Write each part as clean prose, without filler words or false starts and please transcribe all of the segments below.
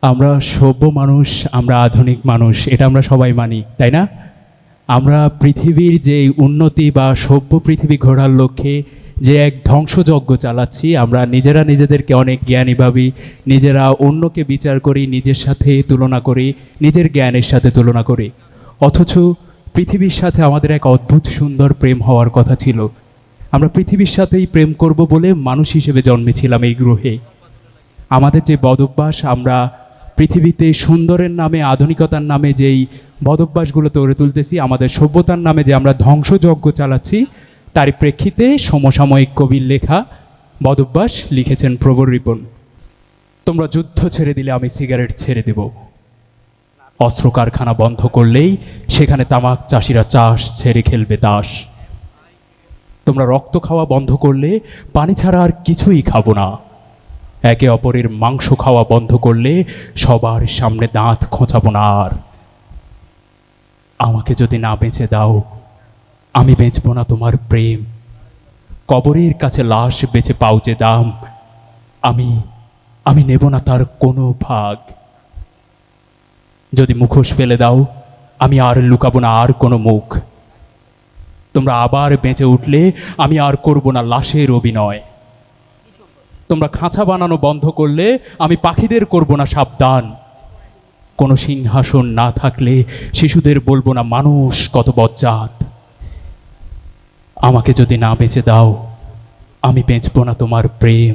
আমরা সভ্য মানুষ, আমরা আধুনিক মানুষ, এটা আমরা সবাই মানি, তাই না? আমরা পৃথিবীর যে উন্নতি বা সভ্য পৃথিবী গড়ার লক্ষ্যে যে এক ধ্বংসযজ্ঞ চালাচ্ছি, আমরা নিজেরা নিজেদেরকে অনেক জ্ঞানী ভাবি, নিজেরা অন্যকে বিচার করি, নিজের সাথে তুলনা করি, নিজের জ্ঞানের সাথে তুলনা করি। অথচ পৃথিবীর সাথে আমাদের এক অদ্ভুত সুন্দর প্রেম হওয়ার কথা ছিল। আমরা পৃথিবীর সাথেই প্রেম করব বলে মানুষ হিসেবে জন্মেছিলাম এই গ্রহে। আমাদের যে বদভ্যাস, আমরা পৃথিবীতে সুন্দরের নামে, আধুনিকতার নামে যেই বদভ্যাসগুলো গড়ে তুলতেছি, আমাদের সভ্যতার নামে যে আমরা ধ্বংসযজ্ঞ চালাচ্ছি, তারই প্রেক্ষিতে সমসাময়িক কবির লেখা বদভ্যাস লিখেছেন প্রবর রিপন। তোমরা যুদ্ধ ছেড়ে দিলে আমি সিগারেট ছেড়ে দেব। অস্ত্র কারখানা বন্ধ করলেই সেখানে তামাক চাষিরা চাষ ছেড়ে খেলবে তাস। তোমরা রক্ত খাওয়া বন্ধ করলে পানি ছাড়া আর কিছুই খাবো না। একে অপরের মাংস খাওয়া বন্ধ করলে সবার সামনে দাঁত খোঁচাবো না আর। আমাকে যদি না বেঁচে দাও, আমি বেচবো না তোমার প্রেম। কবরের কাছে লাশ বেচে পাও যে দাম, আমি আমি নেব না তার কোনো ভাগ। যদি মুখোশ ফেলে দাও, আমি আর লুকাবো না আর কোনো মুখ। তোমরা আবার বেঁচে উঠলে আমি আর করব না লাশের অভিনয়। তোমরা খাঁচা বানানো বন্ধ করলে আমি পাখিদের করব না সাবধান। কোনো সিংহাসন না থাকলে শিশুদের বলবো না মানুষ কত বজ্জাত। আমাকে যদি না বেঁচে দাও, আমি বেচবো না তোমার প্রেম।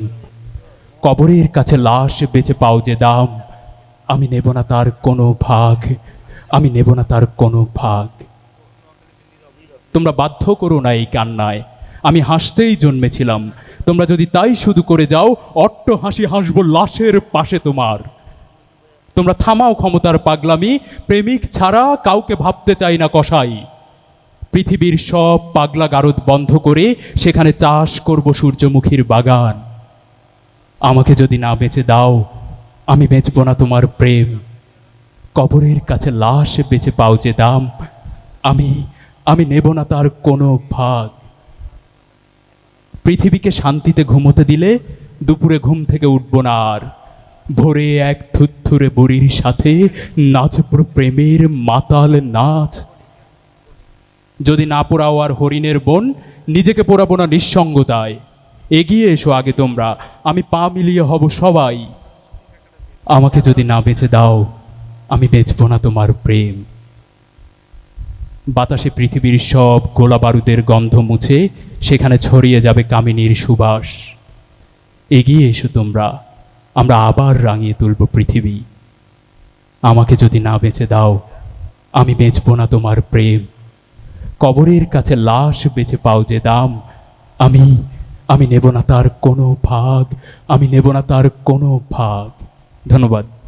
কবরের কাছে লাশ বেচে পাও যে দাম, আমি নেব না তার কোনো ভাগ, আমি নেব না তার কোনো ভাগ। তোমরা বাধ্য করো না এই কান্নায়, আমি হাসতেই জন্মেছিলাম। তোমরা যদি তাই শুধু করে যাও, অট্ট হাসি হাসবো লাশের পাশে তোমার। তোমরা থামাও ক্ষমতার পাগলামি, প্রেমিক ছাড়া কাউকে ভাবতে চাই না কসাই। পৃথিবীর সব পাগলা গারদ বন্ধ করে সেখানে চাষ করব সূর্যমুখীর বাগান। আমাকে যদি না বেঁচে দাও, আমি বেচবো না তোমার প্রেম। কবরের কাছে লাশ বেচে পাও যে দাম, আমি আমি নেব না তার কোনো ভাগ। পৃথিবীকে শান্তিতে ঘুমোতে দিলে দুপুরে ঘুম থেকে উঠবো না আর। ভোরে এক থুত্থুরে বুড়ির সাথে নাচব প্রেমের মাতাল নাচ। যদি না পোড়াও আর হরিণের বোন, নিজেকে পোড়াবো না নিঃসঙ্গতায়। এগিয়ে এসো আগে তোমরা, আমি পা মিলিয়ে হব সবাই। আমাকে যদি না বেঁচে দাও, আমি বেচবো না তোমার প্রেম। বাতাসে পৃথিবীর সব গোলা বারুদের গন্ধ মুছে সেখানে ছড়িয়ে যাবে কামিনীর সুবাস। এগিয়ে এসো তোমরা, আমরা আবার রাঙিয়ে তুলব পৃথিবী। আমাকে যদি না বেঁচে দাও, আমি বেচবো না তোমার প্রেম। কবরের কাছে লাশ বেচে পাও যে দাম, আমি আমি নেব না তার কোনো ভাগ, আমি নেব না তার কোনো ভাগ। ধন্যবাদ।